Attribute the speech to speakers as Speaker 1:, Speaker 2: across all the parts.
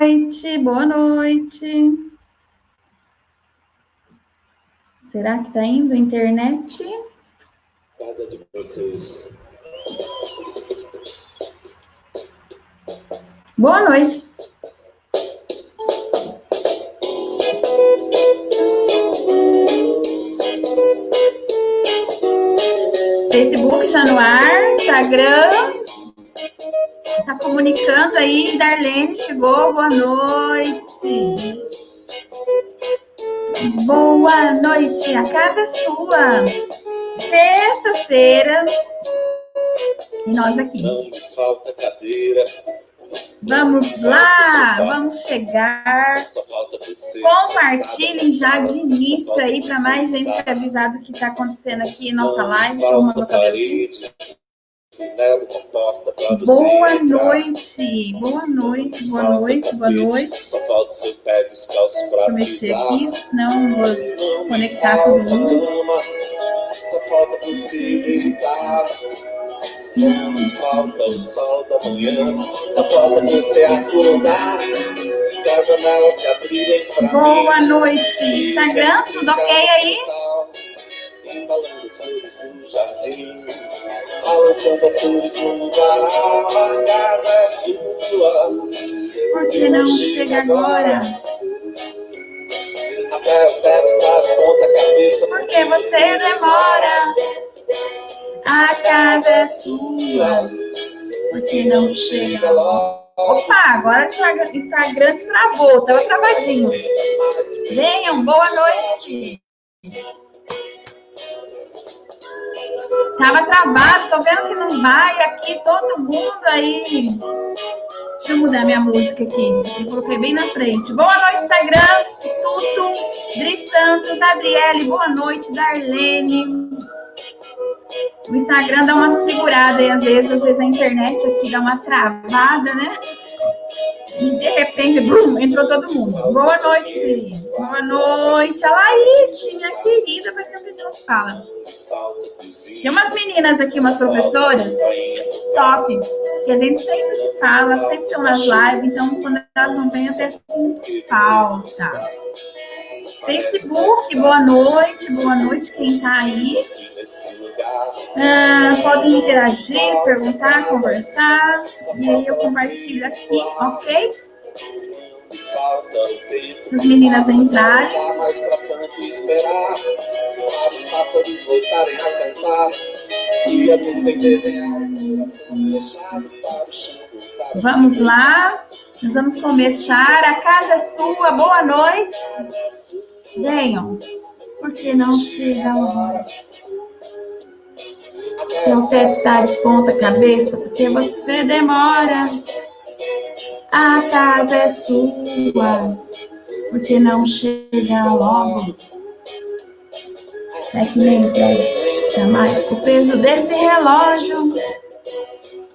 Speaker 1: noite, boa noite. Será que tá indo a internet?
Speaker 2: Casa de vocês.
Speaker 1: Boa noite. Facebook já no ar, Instagram. Tá comunicando aí, Darlene chegou, boa noite. Boa noite, a casa é sua. Sexta-feira. E nós aqui.
Speaker 2: Não me falta cadeira.
Speaker 1: Vamos lá, vamos chegar.
Speaker 2: Só falta você.
Speaker 1: Compartilhem já de início aí para mais gente ser avisado o que está acontecendo aqui em nossa live. Deixa eu arrumar meu cabelo aqui. Boa noite, boa noite, boa noite, boa noite.
Speaker 2: Só falta seu pé descalço pra
Speaker 1: Deixa eu mexer aqui, senão vou desconectar todo mundo.
Speaker 2: Só falta você deitar. Não falta o sol da manhã. Só falta você acordar. E a janela se abrirem pra
Speaker 1: Boa
Speaker 2: mim.
Speaker 1: noite, Instagram, tudo ok aí?
Speaker 2: Embalando as flores do jardim, balançando as flores no varal. A casa é sua.
Speaker 1: Por que não chega agora?
Speaker 2: Até o teto está de ponta cabeça.
Speaker 1: Por que você demora? A casa é sua. Por que não chega logo? Opa, agora o Instagram travou, estava travadinho. Venham, boa noite. Tava travado, tô vendo que não vai aqui, todo mundo aí. Deixa eu mudar minha música aqui. Eu coloquei bem na frente. Boa noite, Instagram, Tuto, Dri Santos, Adriele, boa noite, Darlene. O Instagram dá uma segurada aí, às vezes a internet aqui dá uma travada, né? E de repente, brum, entrou todo mundo. Boa noite, Dri. Boa noite. A Laís, minha querida, vai ser o que Deus fala. Tem umas meninas aqui, umas professoras, top, que a gente sempre se fala, sempre estão nas lives, então quando elas não vêm, até sinto falta. Facebook, boa noite, quem tá aí. Podem interagir, perguntar, conversar, e aí eu compartilho aqui, ok? As meninas entrarem. Vamos lá, nós vamos começar. A casa é sua, boa noite. Venham, porque não chega lá. Seu teto está de ponta cabeça, porque você demora. A casa é sua, porque não chega logo. É que nem mais o peso desse relógio.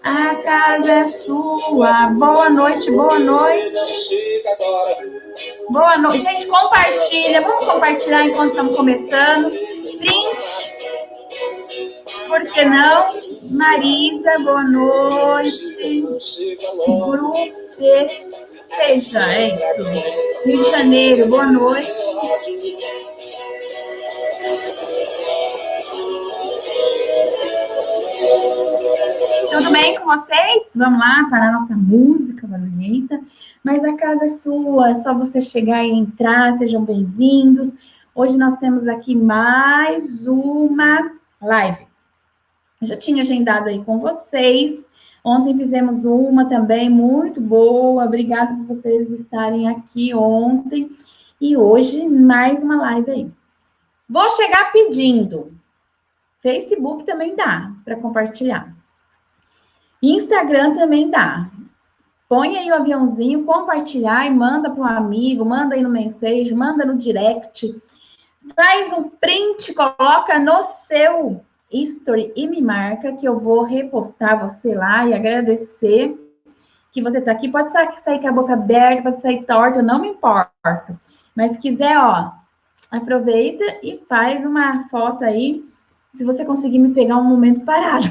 Speaker 1: A casa é sua. Boa noite, boa noite. Boa noite. Gente, compartilha. Vamos compartilhar enquanto estamos começando. Print. Por que não? Marisa, boa noite. Grupo Seja, é isso. Rio de Janeiro, boa noite. Tudo bem com vocês? Vamos lá para a nossa música barulhenta. Mas a casa é sua, é só você chegar e entrar, sejam bem-vindos. Hoje nós temos aqui mais uma live. Eu já tinha agendado aí com vocês. Ontem fizemos uma também muito boa. Obrigada por vocês estarem aqui ontem. E hoje mais uma live aí. Vou chegar pedindo. Facebook também dá para compartilhar. Instagram também dá. Põe aí o aviãozinho, compartilhar e manda para um amigo, manda aí no mensagem, manda no direct. Faz um print, coloca no seu history e me marca que eu vou repostar você lá e agradecer que você está aqui. Pode sair com a boca aberta, pode sair torta, não me importa. Mas se quiser, ó, aproveita e faz uma foto aí, se você conseguir me pegar um momento parado.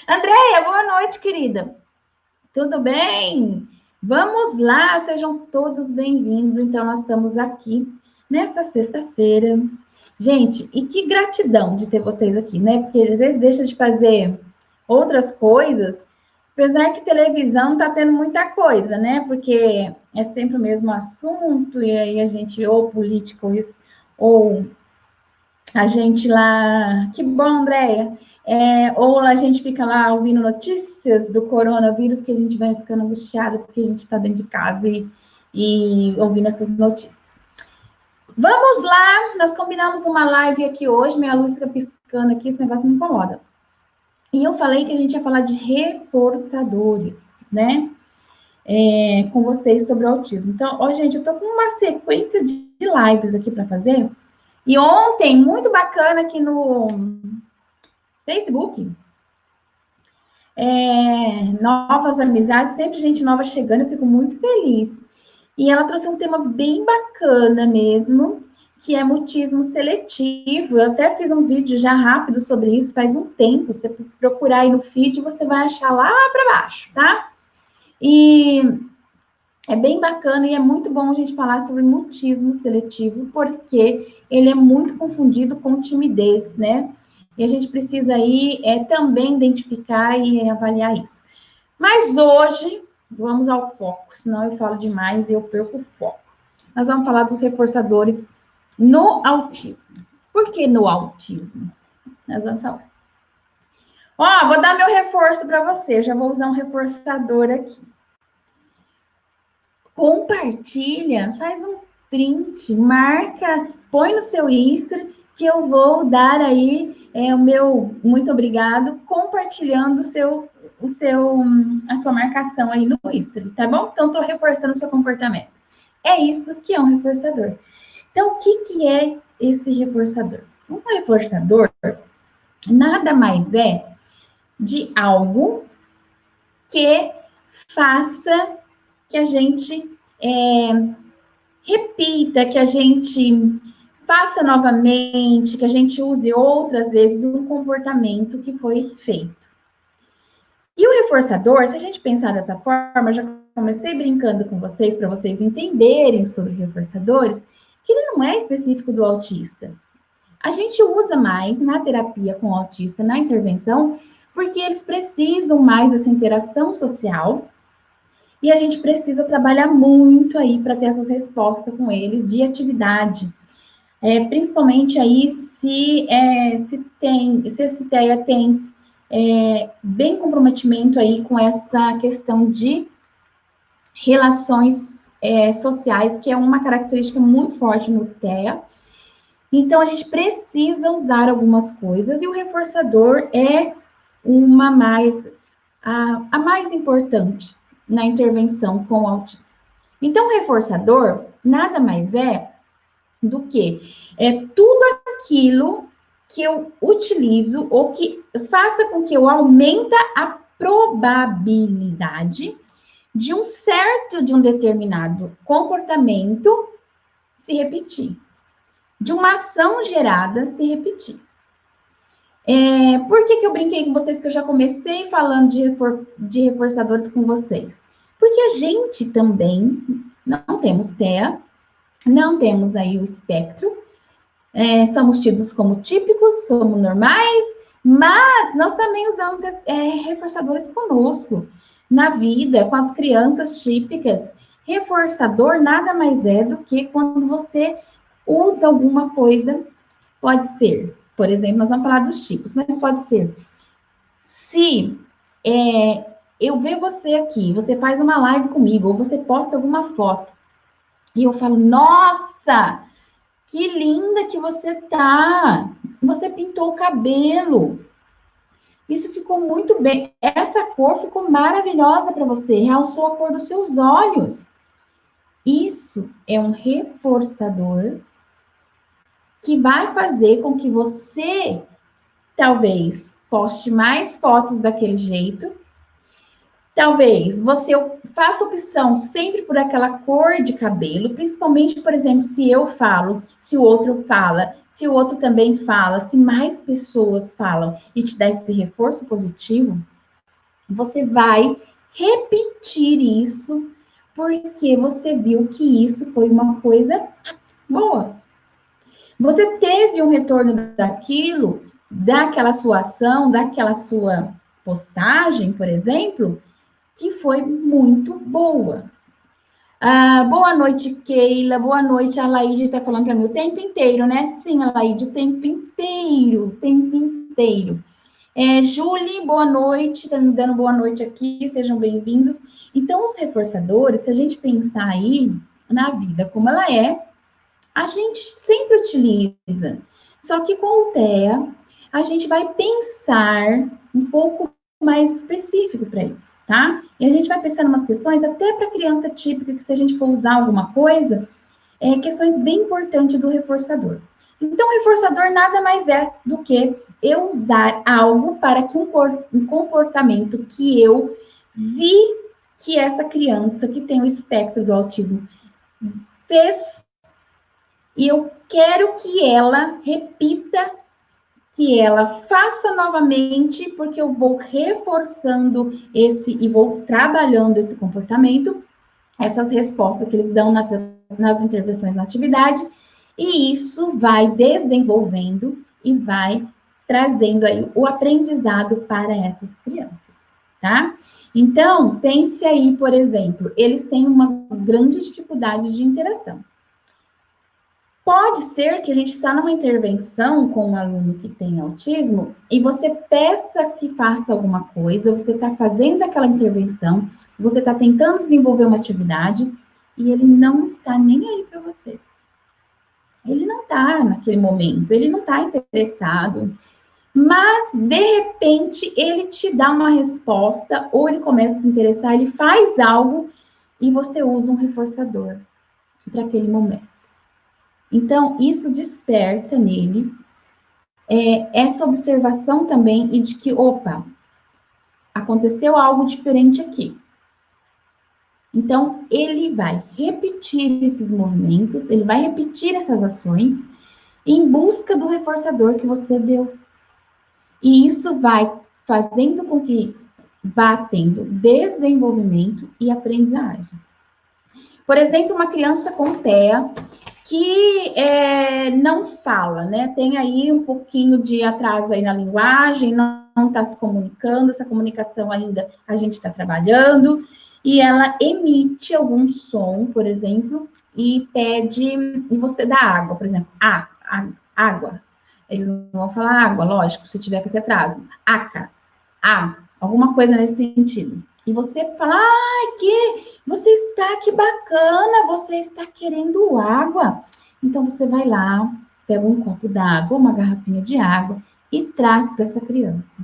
Speaker 1: Andréia, boa noite, querida. Tudo bem? Vamos lá, sejam todos bem-vindos. Então, nós estamos aqui nessa sexta-feira. Gente, e que gratidão de ter vocês aqui, né? Porque às vezes deixa de fazer outras coisas, apesar que televisão tá tendo muita coisa, né? Porque é sempre o mesmo assunto, e aí a gente, ou político, ou a gente lá... Que bom, Andréia! Ou a gente fica lá ouvindo notícias do coronavírus, que a gente vai ficando angustiado, porque a gente está dentro de casa e ouvindo essas notícias. Vamos lá, nós combinamos uma live aqui hoje, minha luz fica piscando aqui, esse negócio me incomoda. E eu falei que a gente ia falar de reforçadores, né? Com vocês sobre o autismo. Então, ó, gente, eu tô com uma sequência de lives aqui para fazer. E ontem, muito bacana aqui no Facebook, novas amizades, sempre gente nova chegando, eu fico muito feliz. E ela trouxe um tema bem bacana mesmo, que é mutismo seletivo. Eu até fiz um vídeo já rápido sobre isso, faz um tempo. Você procurar aí no feed, você vai achar lá para baixo, tá? E é bem bacana e é muito bom a gente falar sobre mutismo seletivo, porque ele é muito confundido com timidez, né? E a gente precisa aí também identificar e avaliar isso. Mas hoje, vamos ao foco, senão eu falo demais e eu perco o foco. Nós vamos falar dos reforçadores no autismo. Por que no autismo? Nós vamos falar. Ó, vou dar meu reforço para você. Eu já vou usar um reforçador aqui. Compartilha, faz um print, marca, põe no seu Insta, que eu vou dar aí o meu muito obrigado, compartilhando a sua marcação aí no Insta, tá bom? Então, estou reforçando o seu comportamento. É isso que é um reforçador. Então, o que é esse reforçador? Um reforçador nada mais é de algo que faça que a gente repita, que a gente faça novamente, que a gente use outras vezes um comportamento que foi feito. E o reforçador, se a gente pensar dessa forma, já comecei brincando com vocês, para vocês entenderem sobre reforçadores, que ele não é específico do autista. A gente usa mais na terapia com o autista, na intervenção, porque eles precisam mais dessa interação social. E a gente precisa trabalhar muito aí para ter essas respostas com eles de atividade. Principalmente aí se esse TEA tem bem comprometimento aí com essa questão de relações sociais, que é uma característica muito forte no TEA. Então, a gente precisa usar algumas coisas, e o reforçador é a mais importante na intervenção com o autismo. Então, o reforçador nada mais é do que tudo aquilo que eu utilizo ou que faça com que eu aumente a probabilidade de um determinado comportamento se repetir, de uma ação gerada se repetir. Por que eu brinquei com vocês que eu já comecei falando de reforçadores com vocês? Porque a gente também não temos TEA, não temos aí o espectro, somos tidos como típicos, somos normais, mas nós também usamos reforçadores conosco, na vida, com as crianças típicas. Reforçador nada mais é do que quando você usa alguma coisa, pode ser, por exemplo, nós vamos falar dos tipos, mas pode ser, se eu ver você aqui, você faz uma live comigo, ou você posta alguma foto, e eu falo, nossa, que linda que você tá, você pintou o cabelo, isso ficou muito bem, essa cor ficou maravilhosa para você, realçou a cor dos seus olhos. Isso é um reforçador que vai fazer com que você, talvez, poste mais fotos daquele jeito. Talvez você faça opção sempre por aquela cor de cabelo, principalmente, por exemplo, se eu falo, se o outro fala, se o outro também fala, se mais pessoas falam e te dá esse reforço positivo, você vai repetir isso porque você viu que isso foi uma coisa boa. Você teve um retorno daquilo, daquela sua ação, daquela sua postagem, por exemplo, que foi muito boa. Boa noite, Keila. Boa noite, a Laide está falando para mim o tempo inteiro, né? Sim, a Laide, o tempo inteiro, o tempo inteiro. Julie, boa noite, está me dando boa noite aqui, sejam bem-vindos. Então, os reforçadores, se a gente pensar aí na vida como ela é, a gente sempre utiliza. Só que com o TEA, a gente vai pensar um pouco mais específico para isso, tá? E a gente vai pensar em umas questões, até para criança típica, que se a gente for usar alguma coisa, questões bem importantes do reforçador. Então, o reforçador nada mais é do que eu usar algo para que um comportamento que eu vi que essa criança que tem o espectro do autismo fez, e eu quero que ela repita, que ela faça novamente, porque eu vou reforçando e vou trabalhando esse comportamento, essas respostas que eles dão nas intervenções na atividade, e isso vai desenvolvendo e vai trazendo aí o aprendizado para essas crianças, tá? Então, pense aí, por exemplo, eles têm uma grande dificuldade de interação. Pode ser que a gente está numa intervenção com um aluno que tem autismo e você peça que faça alguma coisa, você está fazendo aquela intervenção, você está tentando desenvolver uma atividade e ele não está nem aí para você. Ele não está naquele momento, ele não está interessado, mas de repente ele te dá uma resposta ou ele começa a se interessar, ele faz algo e você usa um reforçador para aquele momento. Então, isso desperta neles essa observação também e de que, opa, aconteceu algo diferente aqui. Então, ele vai repetir esses movimentos, ele vai repetir essas ações em busca do reforçador que você deu. E isso vai fazendo com que vá tendo desenvolvimento e aprendizagem. Por exemplo, uma criança com TEA, que não fala, né? Tem aí um pouquinho de atraso aí na linguagem, não está se comunicando, essa comunicação ainda a gente está trabalhando, e ela emite algum som, por exemplo, e pede você dá água, por exemplo, água. Eles não vão falar água, lógico, se tiver com esse atraso. Aca, alguma coisa nesse sentido. E você fala, que você está, que bacana, você está querendo água. Então, você vai lá, pega um copo d'água, uma garrafinha de água e traz para essa criança.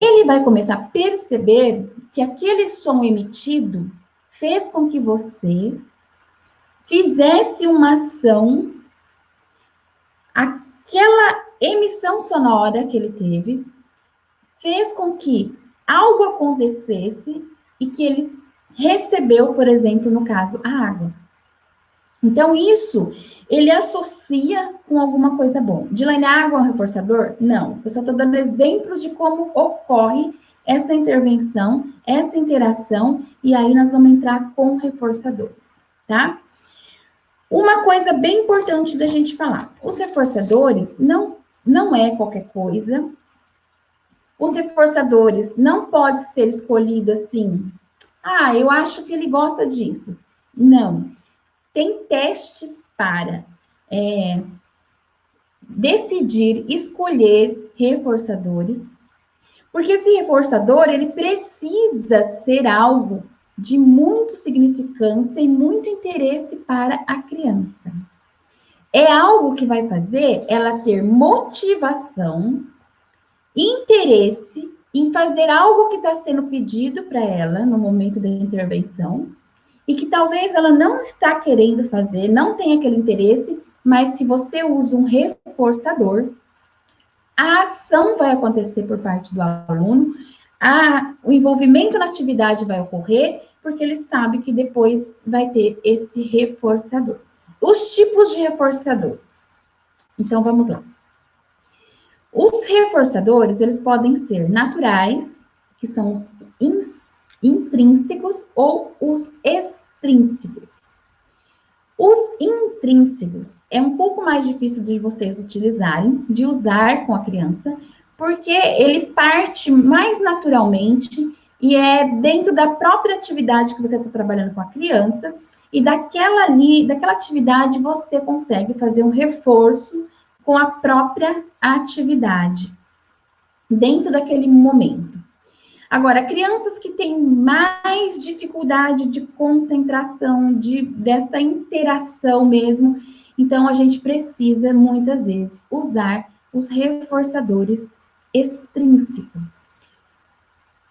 Speaker 1: Ele vai começar a perceber que aquele som emitido fez com que você fizesse uma ação, aquela emissão sonora que ele teve, fez com que algo acontecesse e que ele recebeu, por exemplo, no caso, a água. Então, isso ele associa com alguma coisa boa. Dilane, a água é um reforçador? Não. Eu só estou dando exemplos de como ocorre essa intervenção, essa interação, e aí nós vamos entrar com reforçadores, tá? Uma coisa bem importante da gente falar. Os reforçadores não é qualquer coisa. Os reforçadores não pode ser escolhido assim. Eu acho que ele gosta disso. Não. Tem testes para decidir, escolher reforçadores, porque esse reforçador, ele precisa ser algo de muito significância e muito interesse para a criança. É algo que vai fazer ela ter motivação, interesse em fazer algo que está sendo pedido para ela no momento da intervenção e que talvez ela não está querendo fazer, não tem aquele interesse, mas se você usa um reforçador, a ação vai acontecer por parte do aluno, o envolvimento na atividade vai ocorrer, porque ele sabe que depois vai ter esse reforçador. Os tipos de reforçadores. Então, vamos lá. Os reforçadores, eles podem ser naturais, que são os intrínsecos ou os extrínsecos. Os intrínsecos é um pouco mais difícil de vocês utilizarem, de usar com a criança, porque ele parte mais naturalmente e é dentro da própria atividade que você está trabalhando com a criança, e daquela atividade você consegue fazer um reforço com a própria atividade, dentro daquele momento. Agora, crianças que têm mais dificuldade de concentração, dessa interação mesmo, então a gente precisa, muitas vezes, usar os reforçadores extrínsecos.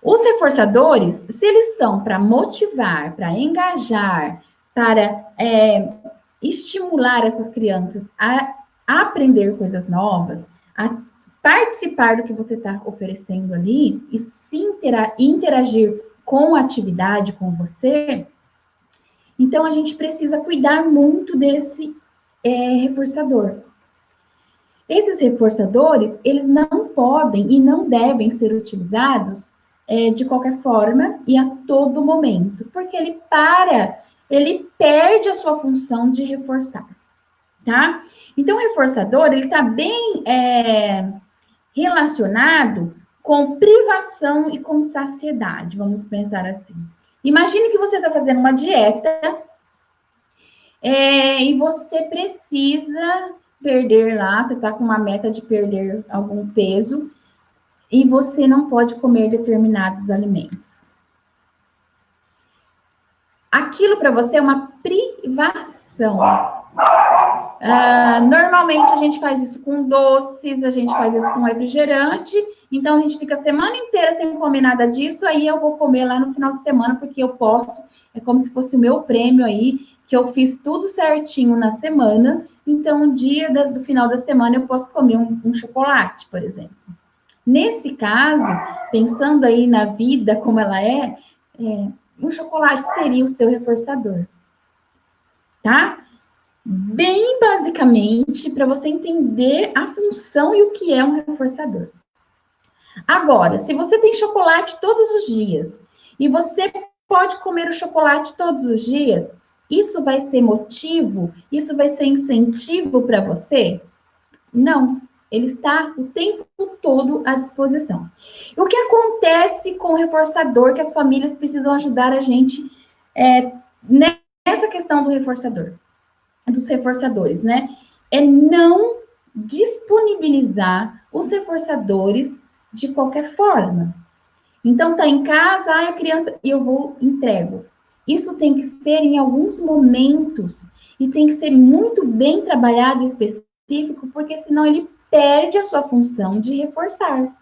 Speaker 1: Os reforçadores, se eles são para motivar, para engajar, para estimular essas crianças a aprender coisas novas, a participar do que você está oferecendo ali e se interagir com a atividade, com você, então a gente precisa cuidar muito desse reforçador. Esses reforçadores, eles não podem e não devem ser utilizados de qualquer forma e a todo momento, porque ele perde a sua função de reforçar, tá? Então, o reforçador, ele está bem relacionado com privação e com saciedade, vamos pensar assim. Imagine que você está fazendo uma dieta e você precisa perder lá, você está com uma meta de perder algum peso e você não pode comer determinados alimentos. Aquilo para você é uma privação. Normalmente a gente faz isso com doces, a gente faz isso com refrigerante, então a gente fica a semana inteira sem comer nada disso, aí eu vou comer lá no final de semana, porque eu posso, é como se fosse o meu prêmio aí, que eu fiz tudo certinho na semana, então um dia do final da semana eu posso comer um chocolate, por exemplo. Nesse caso, pensando aí na vida como ela um chocolate seria o seu reforçador, tá? Bem basicamente, para você entender a função e o que é um reforçador. Agora, se você tem chocolate todos os dias e você pode comer o chocolate todos os dias, isso vai ser motivo? Isso vai ser incentivo para você? Não, ele está o tempo todo à disposição. E o que acontece com o reforçador que as famílias precisam ajudar a gente nessa questão do reforçador? Dos reforçadores, né? É não disponibilizar os reforçadores de qualquer forma. Então, tá em casa, a criança, eu entrego. Isso tem que ser em alguns momentos e tem que ser muito bem trabalhado e específico, porque senão ele perde a sua função de reforçar.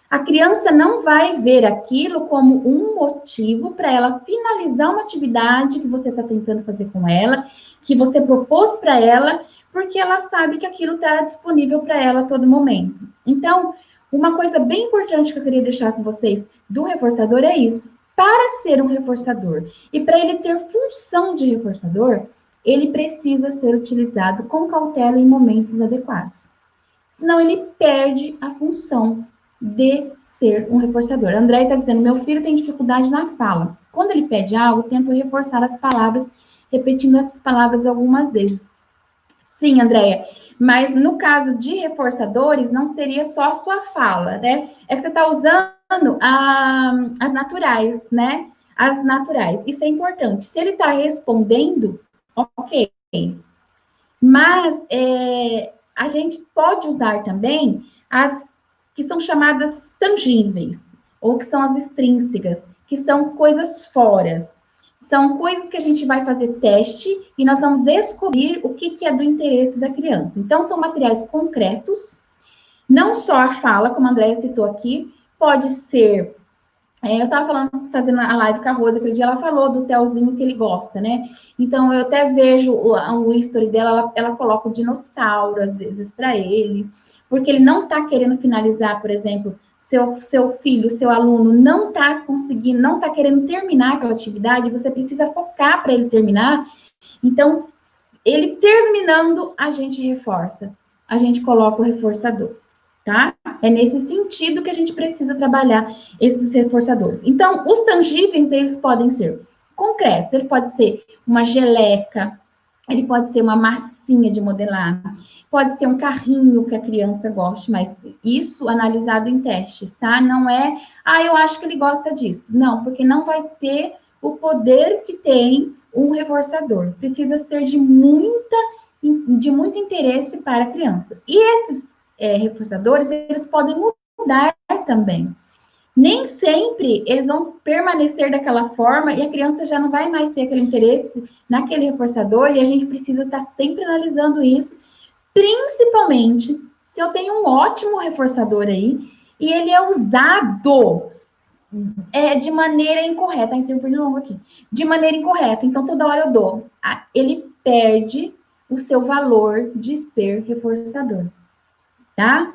Speaker 1: A criança não vai ver aquilo como um motivo para ela finalizar uma atividade que você está tentando fazer com ela, que você propôs para ela, porque ela sabe que aquilo está disponível para ela a todo momento. Então, uma coisa bem importante que eu queria deixar com vocês do reforçador é isso. Para ser um reforçador e para ele ter função de reforçador, ele precisa ser utilizado com cautela em momentos adequados. Senão ele perde a função de ser um reforçador. A Andréia está dizendo, meu filho tem dificuldade na fala. Quando ele pede algo, eu tento reforçar as palavras, repetindo as palavras algumas vezes. Sim, Andréia, mas no caso de reforçadores, não seria só a sua fala, né? É que você está usando as naturais, né? As naturais. Isso é importante. Se ele está respondendo, ok. Mas a gente pode usar também as que são chamadas tangíveis, ou que são as extrínsecas, que são coisas fora. São coisas que a gente vai fazer teste e nós vamos descobrir o que é do interesse da criança. Então, são materiais concretos, não só a fala, como a Andréia citou aqui, pode ser... eu estava fazendo a live com a Rosa, aquele dia ela falou do telzinho que ele gosta, né? Então, eu até vejo o history dela, ela coloca o dinossauro, às vezes, para ele, porque ele não está querendo finalizar, por exemplo, seu filho, seu aluno, não está conseguindo, não está querendo terminar aquela atividade, você precisa focar para ele terminar. Então, ele terminando, a gente reforça, a gente coloca o reforçador, tá? É nesse sentido que a gente precisa trabalhar esses reforçadores. Então, os tangíveis, eles podem ser concretos, ele pode ser uma geleca, ele pode ser uma massinha de modelar, pode ser um carrinho que a criança goste, mas isso analisado em testes, tá? Não é, eu acho que ele gosta disso. Não, porque não vai ter o poder que tem um reforçador. Precisa ser de muito interesse para a criança. E esses reforçadores, eles podem mudar também. Nem sempre eles vão permanecer daquela forma e a criança já não vai mais ter aquele interesse naquele reforçador e a gente precisa estar sempre analisando isso, principalmente se eu tenho um ótimo reforçador aí e ele é usado de maneira incorreta, tem um longo aqui, de maneira incorreta, então toda hora eu dou, ele perde o seu valor de ser reforçador, tá?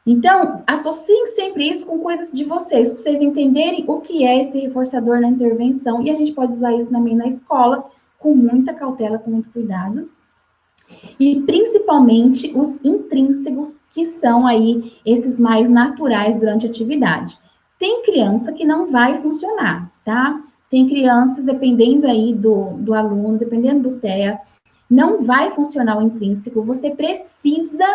Speaker 1: Então, associem sempre isso com coisas de vocês, para vocês entenderem o que é esse reforçador na intervenção, e a gente pode usar isso também na escola, com muita cautela, com muito cuidado. E, principalmente, os intrínsecos, que são aí esses mais naturais durante a atividade. Tem criança que não vai funcionar, tá? Tem crianças, dependendo aí do aluno, dependendo do TEA, não vai funcionar o intrínseco, você precisa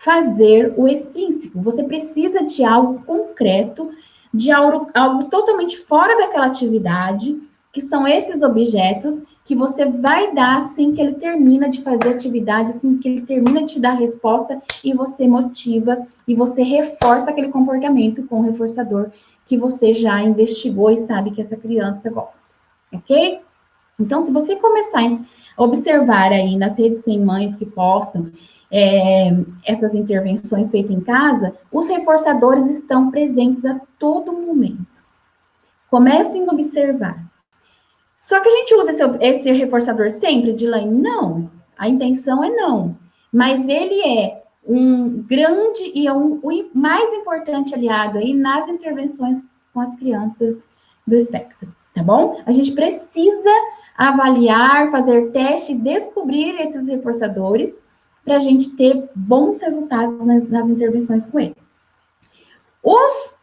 Speaker 1: fazer o extrínseco. Você precisa de algo concreto, de algo totalmente fora daquela atividade, que são esses objetos que você vai dar assim que ele termina de fazer a atividade, assim que ele termina de te dar a resposta, e você motiva, e você reforça aquele comportamento com o reforçador que você já investigou e sabe que essa criança gosta, ok? Então, se você começar a observar aí nas redes Tem Mães que postam essas intervenções feitas em casa, os reforçadores estão presentes a todo momento. Comecem a observar. Só que a gente usa esse reforçador sempre, Dilaine? Não. A intenção é não. Mas ele é um grande e o mais importante aliado aí nas intervenções com as crianças do espectro, tá bom? A gente precisa avaliar, fazer teste, descobrir esses reforçadores para a gente ter bons resultados nas intervenções com ele. Os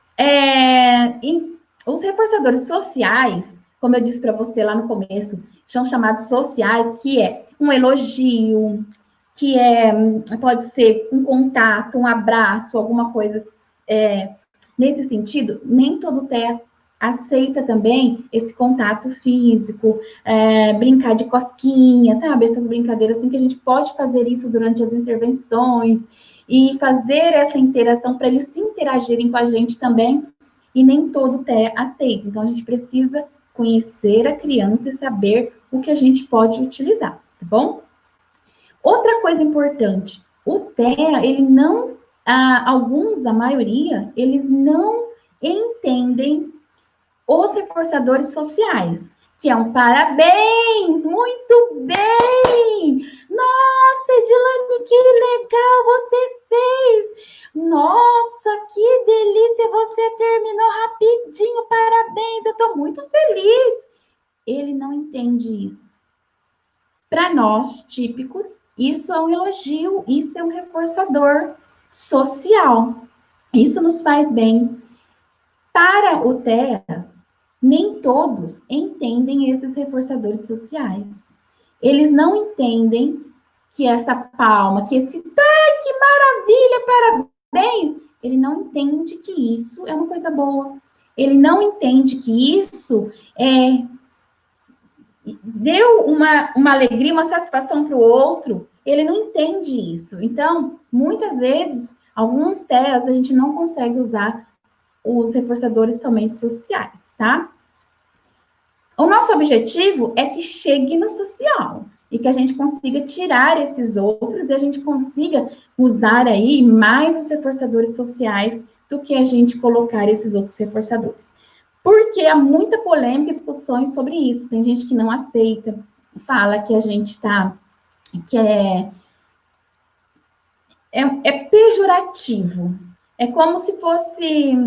Speaker 1: reforçadores sociais, como eu disse para você lá no começo, são chamados sociais, que é um elogio, que pode ser um contato, um abraço, alguma coisa nesse sentido. Nem todo TEA aceita também esse contato físico, brincar de cosquinha, sabe? Essas brincadeiras assim que a gente pode fazer isso durante as intervenções e fazer essa interação para eles se interagirem com a gente também, e nem todo TEA aceita. Então, a gente precisa conhecer a criança e saber o que a gente pode utilizar, tá bom? Outra coisa importante, o TEA, ele não, alguns, a maioria, eles não entendem os reforçadores sociais, que é um parabéns, muito bem! Nossa, Edilane, que legal você fez! Nossa, que delícia, você terminou rapidinho, parabéns, eu estou muito feliz. Ele não entende isso. Para nós, típicos, isso é um elogio, isso é um reforçador social. Isso nos faz bem. Para o TEA, nem todos entendem esses reforçadores sociais. Eles não entendem que essa palma, que esse que maravilha, parabéns, ele não entende que isso é uma coisa boa. Ele não entende que isso deu uma alegria, uma satisfação para o outro. Ele não entende isso. Então, muitas vezes, alguns TEAs a gente não consegue usar os reforçadores somente sociais, tá? O nosso objetivo é que chegue no social e que a gente consiga tirar esses outros e a gente consiga usar aí mais os reforçadores sociais do que a gente colocar esses outros reforçadores. Porque há muita polêmica e discussões sobre isso. Tem gente que não aceita, fala que a gente que é pejorativo. É como se fosse,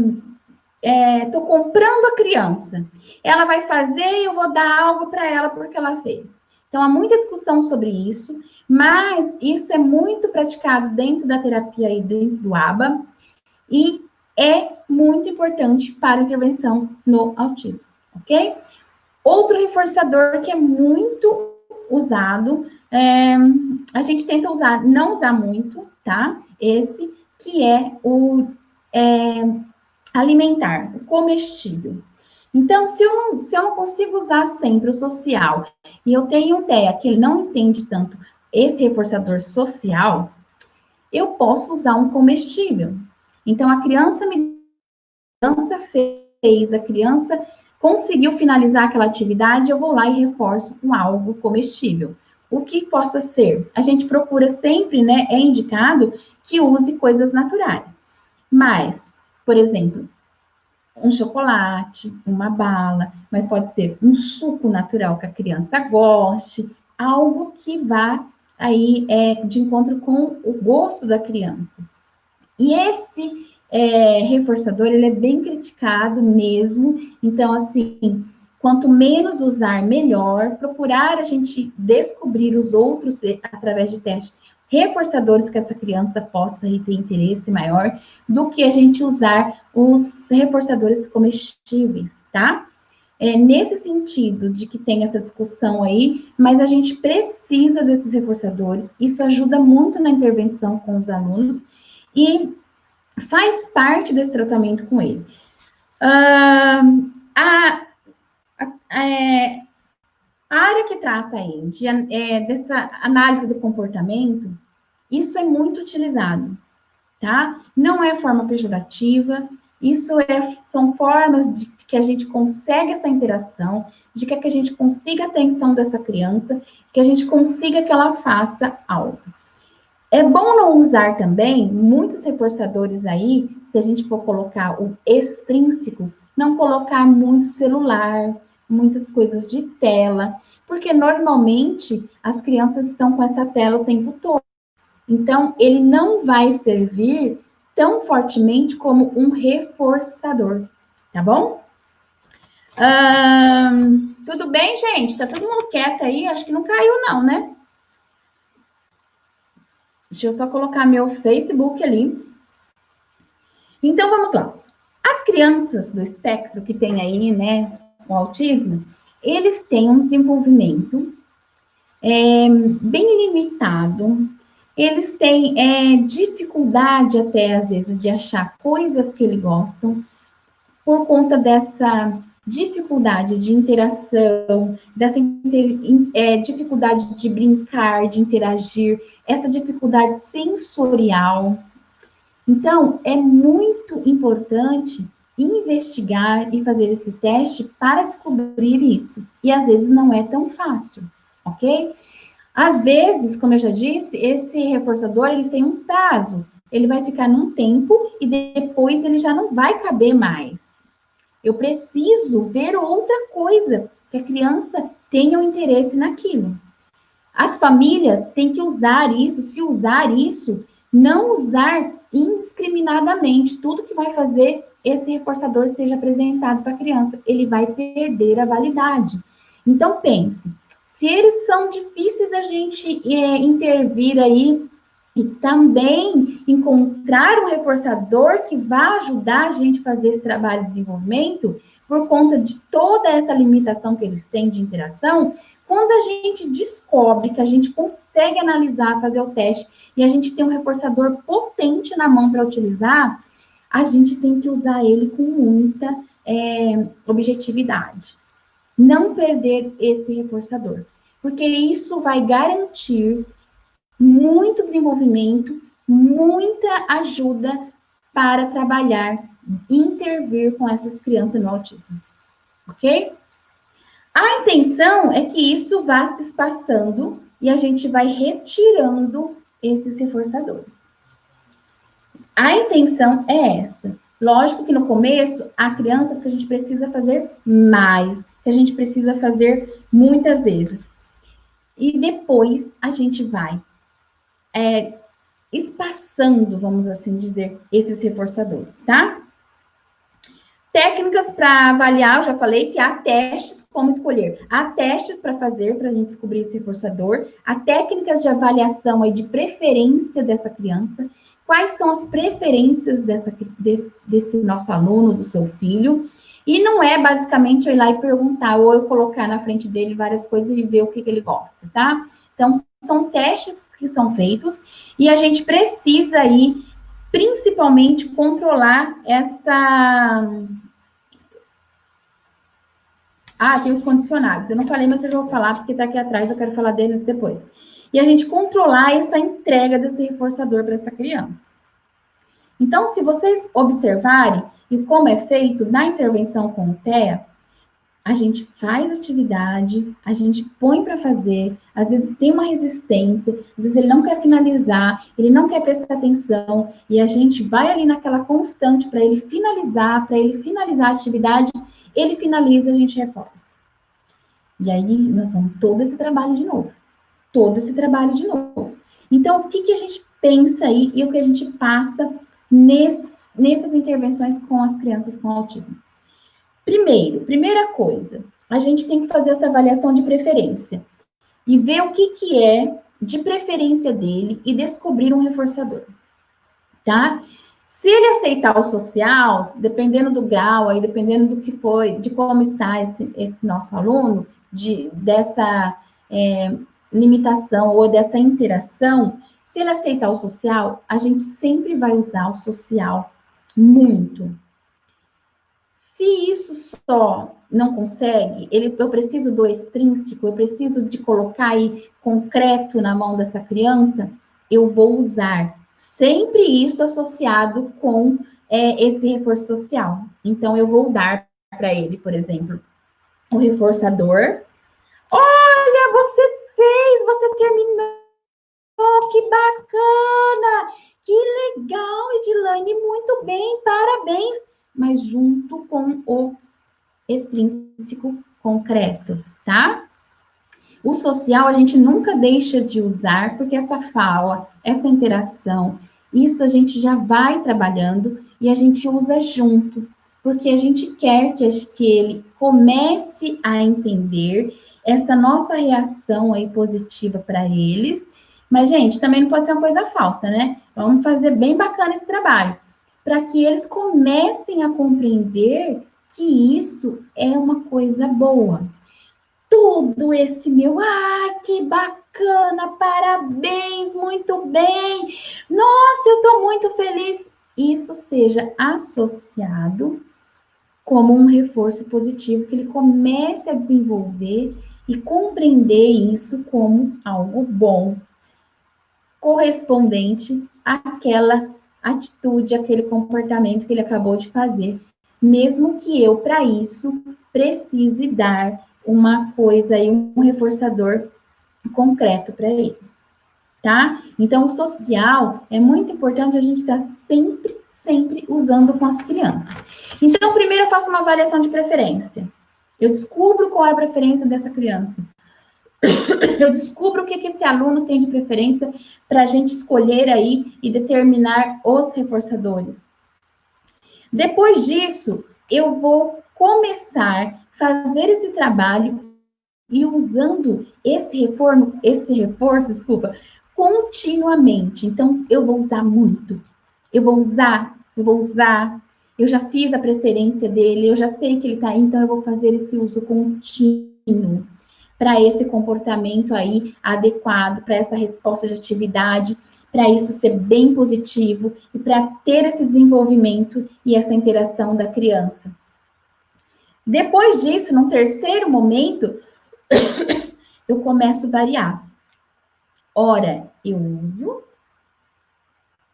Speaker 1: tô comprando a criança. Ela vai fazer e eu vou dar algo para ela porque ela fez. Então, há muita discussão sobre isso, mas isso é muito praticado dentro da terapia e dentro do ABA. e é muito importante para a intervenção no autismo, ok? Outro reforçador que é muito usado, a gente tenta usar, não usar muito, tá? Esse que é o alimentar, o comestível. Então, se eu não consigo usar sempre o social e eu tenho ideia que ele não entende tanto esse reforçador social, eu posso usar um comestível. Então, a criança fez, a criança conseguiu finalizar aquela atividade, eu vou lá e reforço com algo comestível. O que possa ser? A gente procura sempre, né, é indicado que use coisas naturais. Mas, por exemplo, um chocolate, uma bala, mas pode ser um suco natural que a criança goste, algo que vá aí de encontro com o gosto da criança. E esse reforçador, ele é bem criticado mesmo, então, assim, quanto menos usar, melhor, procurar a gente descobrir os outros através de testes reforçadores que essa criança possa ter interesse maior, do que a gente usar os reforçadores comestíveis, tá? Nesse sentido de que tem essa discussão aí, mas a gente precisa desses reforçadores, isso ajuda muito na intervenção com os alunos e faz parte desse tratamento com ele. A área que trata aí dessa análise do comportamento, isso é muito utilizado, tá? Não é forma pejorativa, isso são formas de que a gente consegue essa interação, de que a gente consiga a atenção dessa criança, que a gente consiga que ela faça algo. É bom não usar também muitos reforçadores aí, se a gente for colocar o extrínseco, não colocar muito celular, muitas coisas de tela, porque normalmente as crianças estão com essa tela o tempo todo. Então, ele não vai servir tão fortemente como um reforçador, tá bom? Tudo bem, gente? Tá todo mundo quieto aí? Acho que não caiu não, né? Deixa eu só colocar meu Facebook ali. Então, vamos lá. As crianças do espectro que tem aí, né, o autismo, eles têm um desenvolvimento bem limitado. Eles têm dificuldade até, às vezes, de achar coisas que eles gostam por conta dessa dificuldade de interação, dessa dificuldade de brincar, de interagir, essa dificuldade sensorial. Então, é muito importante investigar e fazer esse teste para descobrir isso. E às vezes não é tão fácil, ok? Às vezes, como eu já disse, esse reforçador ele tem um prazo. Ele vai ficar num tempo e depois ele já não vai caber mais. Eu preciso ver outra coisa, que a criança tenha um interesse naquilo. As famílias têm que usar isso, se usar isso, não usar indiscriminadamente. Tudo que vai fazer esse reforçador seja apresentado para a criança, ele vai perder a validade. Então, pense, se eles são difíceis da gente intervir aí e também encontrar um reforçador que vá ajudar a gente a fazer esse trabalho de desenvolvimento, por conta de toda essa limitação que eles têm de interação, quando a gente descobre que a gente consegue analisar, fazer o teste, e a gente tem um reforçador potente na mão para utilizar, a gente tem que usar ele com muita objetividade. Não perder esse reforçador, porque isso vai garantir muito desenvolvimento, muita ajuda para trabalhar, intervir com essas crianças no autismo, ok? A intenção é que isso vá se espaçando e a gente vai retirando esses reforçadores. A intenção é essa. Lógico que no começo, há crianças que a gente precisa fazer mais, que a gente precisa fazer muitas vezes. E depois a gente vai espaçando, vamos assim dizer, esses reforçadores, tá? Técnicas para avaliar, eu já falei que há testes como escolher. Há testes para fazer para a gente descobrir esse reforçador. Há técnicas de avaliação aí de preferência dessa criança. quais são as preferências desse nosso aluno, do seu filho. E não é basicamente eu ir lá e perguntar, ou eu colocar na frente dele várias coisas e ver o que ele gosta, tá? Então, são testes que são feitos e a gente precisa aí, principalmente, controlar essa... tem os condicionados. Eu não falei, mas eu já vou falar, porque tá aqui atrás, eu quero falar deles depois. E a gente controlar essa entrega desse reforçador para essa criança. Então, se vocês observarem, e como é feito na intervenção com o TEA, a gente faz atividade, a gente põe para fazer, às vezes tem uma resistência, às vezes ele não quer finalizar, ele não quer prestar atenção, e a gente vai ali naquela constante para ele finalizar a atividade, ele finaliza, a gente reforça. E aí, nós vamos todo esse trabalho de novo. Então, o que a gente pensa aí e o que a gente passa nessas intervenções com as crianças com autismo? Primeira coisa, a gente tem que fazer essa avaliação de preferência e ver o que é de preferência dele e descobrir um reforçador, tá? Se ele aceitar o social, dependendo do grau, aí dependendo do que foi, de como está esse nosso aluno, dessa limitação ou dessa interação, se ele aceitar o social, a gente sempre vai usar o social muito. Se isso só não consegue, eu preciso do extrínseco, eu preciso de colocar aí concreto na mão dessa criança, eu vou usar sempre isso associado com esse reforço social. Então, eu vou dar para ele, por exemplo, o reforçador. Olha, você terminou, que bacana, que legal, Edilane, muito bem, parabéns. Mas junto com o extrínseco concreto, tá? O social a gente nunca deixa de usar, porque essa fala, essa interação, isso a gente já vai trabalhando e a gente usa junto, porque a gente quer que ele comece a entender essa nossa reação aí positiva para eles. Mas, gente, também não pode ser uma coisa falsa, né? Vamos fazer bem bacana esse trabalho, para que eles comecem a compreender que isso é uma coisa boa. Tudo esse que bacana, parabéns, muito bem. Nossa, eu estou muito feliz. Isso seja associado como um reforço positivo, que ele comece a desenvolver e compreender isso como algo bom, correspondente àquela atitude, aquele comportamento que ele acabou de fazer, mesmo que eu, para isso, precise dar uma coisa aí, um reforçador concreto para ele, tá? Então, o social é muito importante a gente estar sempre usando com as crianças. Então, primeiro eu faço uma avaliação de preferência. Eu descubro qual é a preferência dessa criança. Eu descubro o que esse aluno tem de preferência para a gente escolher aí e determinar os reforçadores. Depois disso, eu vou começar a fazer esse trabalho e usando esse reforço, continuamente. Então, eu vou usar muito. Eu vou usar. Eu já fiz a preferência dele, eu já sei que ele está aí, então eu vou fazer esse uso contínuo para esse comportamento aí adequado, para essa resposta de atividade, para isso ser bem positivo e para ter esse desenvolvimento e essa interação da criança. Depois disso, no terceiro momento, eu começo a variar. Ora, eu uso,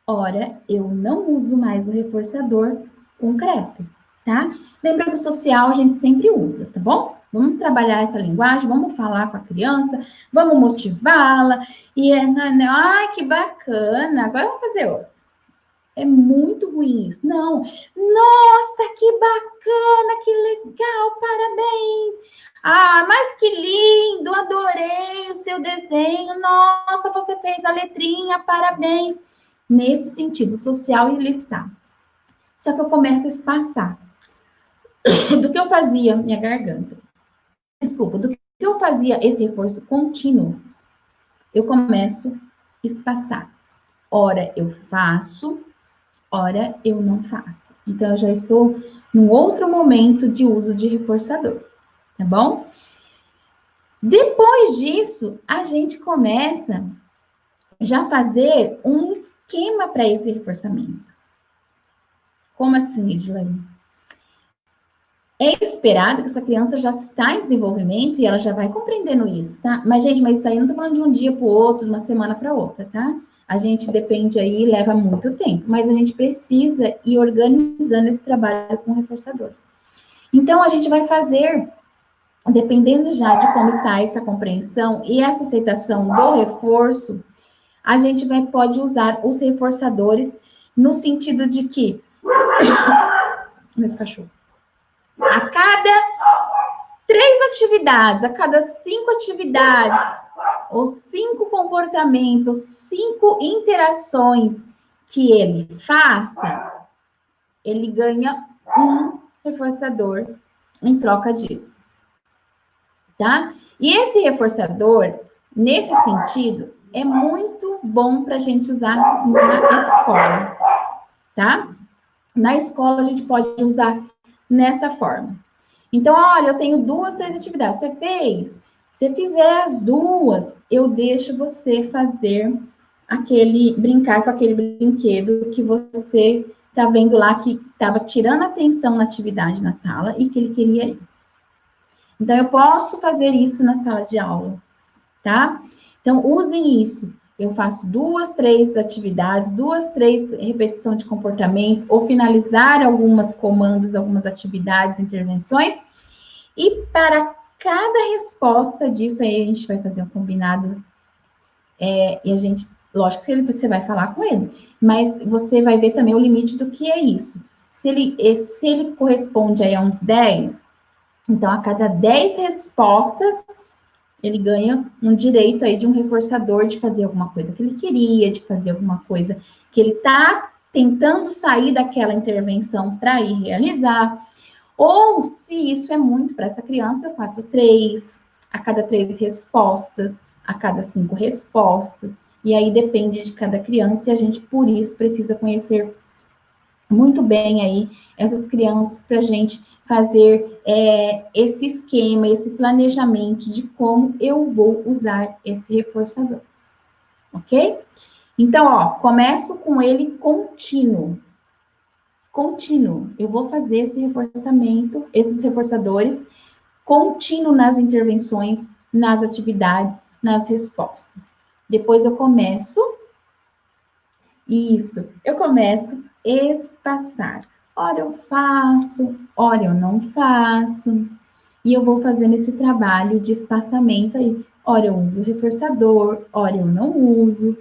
Speaker 1: ora, eu não uso mais o reforçador concreto, tá? Lembra que o social a gente sempre usa, tá bom? Vamos trabalhar essa linguagem, vamos falar com a criança, vamos motivá-la. E que bacana, agora vamos fazer outro. É muito ruim isso. Não, nossa, que bacana, que legal, parabéns. Mas que lindo, adorei o seu desenho. Nossa, você fez a letrinha, parabéns. Nesse sentido, social ele está. Só que eu começo a espaçar. Do que eu fazia, minha garganta. Desculpa, do que eu fazia esse reforço contínuo, eu começo a espaçar. ora eu faço, ora eu não faço. Então, eu já estou num outro momento de uso de reforçador, tá bom? Depois disso, a gente começa já a fazer um esquema para esse reforçamento. Como assim, Edilene? É esperado que essa criança já está em desenvolvimento e ela já vai compreendendo isso, tá? Mas, gente, isso aí eu não tô falando de um dia para o outro, de uma semana para outra, tá? A gente depende aí, leva muito tempo, mas a gente precisa ir organizando esse trabalho com reforçadores. Então, a gente vai fazer, dependendo já de como está essa compreensão e essa aceitação do reforço, a gente pode usar os reforçadores no sentido de que... Meus cachorros. A cada 3 atividades, a cada 5 atividades, ou 5 comportamentos, 5 interações que ele faça, ele ganha um reforçador em troca disso, tá? E esse reforçador, nesse sentido, é muito bom para a gente usar na escola, tá? Na escola, a gente pode usar nessa forma. Então, olha, eu tenho 2, 3 atividades. Você fez? Se fizer as 2, eu deixo você fazer brincar com aquele brinquedo que você tá vendo lá que estava tirando atenção na atividade na sala e que ele queria ir. Então, eu posso fazer isso na sala de aula, tá? Então, usem isso. Eu faço 2, 3 atividades, 2, 3 repetição de comportamento, ou finalizar algumas comandos, algumas atividades, intervenções. E para cada resposta disso aí, a gente vai fazer um combinado. E a gente, lógico que você vai falar com ele, mas você vai ver também o limite do que é isso. Se ele corresponde aí a uns 10, então a cada 10 respostas, ele ganha um direito aí de um reforçador de fazer alguma coisa que ele queria, de fazer alguma coisa que ele está tentando sair daquela intervenção para ir realizar. Ou, se isso é muito para essa criança, eu faço 3, a cada 3 respostas, a cada 5 respostas. E aí depende de cada criança e a gente, por isso, precisa conhecer muito bem aí essas crianças para a gente fazer esse esquema, esse planejamento de como eu vou usar esse reforçador, ok? Então, ó, começo com ele contínuo. Contínuo. Eu vou fazer esse reforçamento, esses reforçadores contínuo nas intervenções, nas atividades, nas respostas. Depois eu começo espaçar. Ora eu faço, ora eu não faço. E eu vou fazendo esse trabalho de espaçamento aí. Ora eu uso o reforçador, ora eu não uso.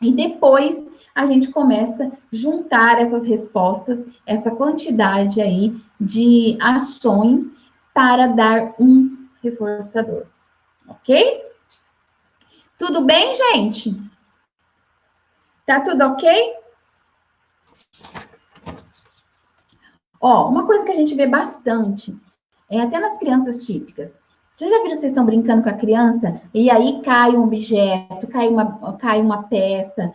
Speaker 1: E depois a gente começa a juntar essas respostas, essa quantidade aí de ações para dar um reforçador. Ok? Tudo bem, gente? Tá tudo ok? Ó, uma coisa que a gente vê bastante, até nas crianças típicas. Vocês já viram, vocês estão brincando com a criança e aí cai um objeto, cai uma peça.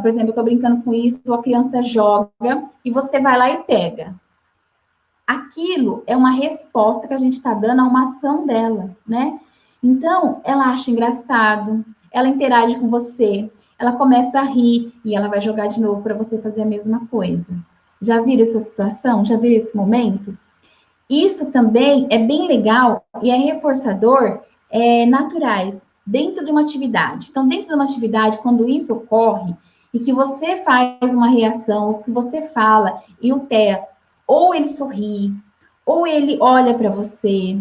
Speaker 1: Por exemplo, eu estou brincando com isso, a criança joga e você vai lá e pega. Aquilo é uma resposta que a gente está dando a uma ação dela, né? Então, ela acha engraçado, ela interage com você, ela começa a rir e ela vai jogar de novo para você fazer a mesma coisa. Já viram essa situação? Já viram esse momento? Isso também é bem legal e é reforçador naturais dentro de uma atividade. Então, dentro de uma atividade, quando isso ocorre e que você faz uma reação, ou que você fala e o Thea, ou ele sorri, ou ele olha para você,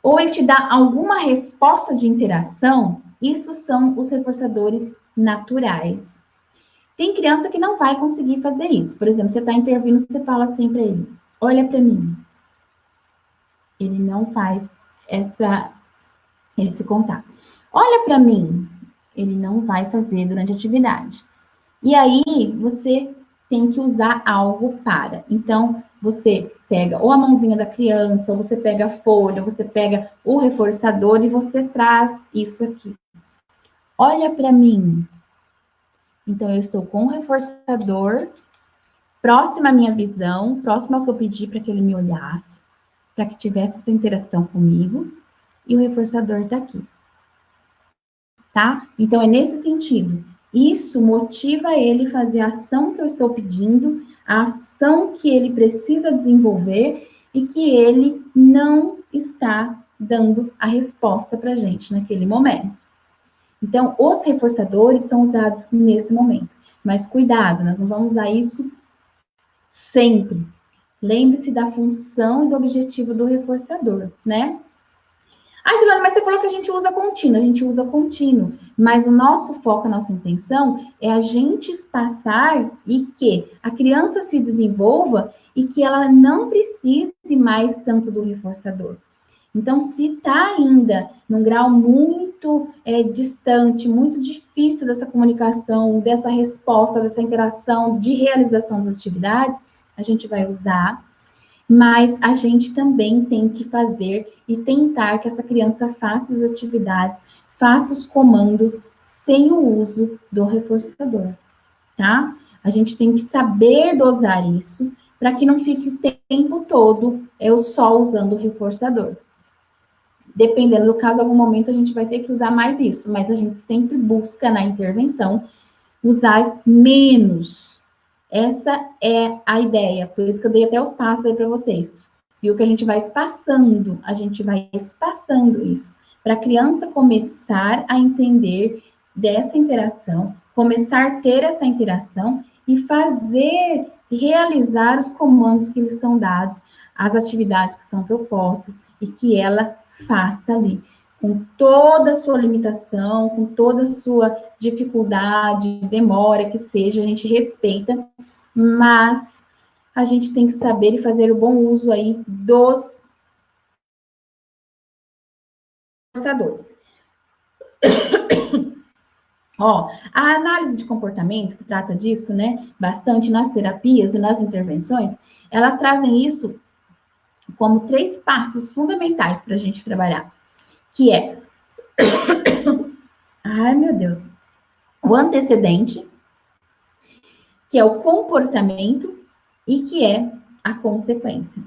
Speaker 1: ou ele te dá alguma resposta de interação, isso são os reforçadores naturais. Tem criança que não vai conseguir fazer isso. Por exemplo, você está intervindo, você fala assim para ele, olha para mim. Ele não faz esse contato. Olha para mim. Ele não vai fazer durante a atividade. E aí, você tem que usar algo para. Então, você pega ou a mãozinha da criança, ou você pega a folha, ou você pega o reforçador e você traz isso aqui. Olha para mim. Então, eu estou com o reforçador próximo à minha visão, próximo ao que eu pedi para que ele me olhasse, para que tivesse essa interação comigo, e o reforçador está aqui. Tá? Então, é nesse sentido. Isso motiva ele a fazer a ação que eu estou pedindo, a ação que ele precisa desenvolver e que ele não está dando a resposta para a gente naquele momento. Então, os reforçadores são usados nesse momento. Mas cuidado, nós não vamos usar isso sempre. Lembre-se da função e do objetivo do reforçador, né? Ah, Juliana, mas você falou que a gente usa contínuo, mas o nosso foco, a nossa intenção é a gente passar e que a criança se desenvolva e que ela não precise mais tanto do reforçador. Então, se está ainda num grau muito distante, muito difícil dessa comunicação, dessa resposta, dessa interação, de realização das atividades, a gente vai usar. Mas a gente também tem que fazer e tentar que essa criança faça as atividades, faça os comandos sem o uso do reforçador, tá? A gente tem que saber dosar isso para que não fique o tempo todo eu só usando o reforçador. Dependendo do caso, em algum momento a gente vai ter que usar mais isso, mas a gente sempre busca na intervenção usar menos. Essa é a ideia, por isso que eu dei até os passos aí para vocês. Viu que a gente vai espaçando isso, para a criança começar a entender dessa interação, começar a ter essa interação e fazer, realizar os comandos que lhes são dados, as atividades que são propostas, e que ela faça ali, com toda a sua limitação, com toda a sua dificuldade, demora que seja, a gente respeita, mas a gente tem que saber e fazer o bom uso aí dos reforçadores. Ó, a análise de comportamento, que trata disso, né, bastante nas terapias e nas intervenções, elas trazem isso como 3 passos fundamentais para a gente trabalhar, que é, ai meu Deus, o antecedente, que é o comportamento e que é a consequência.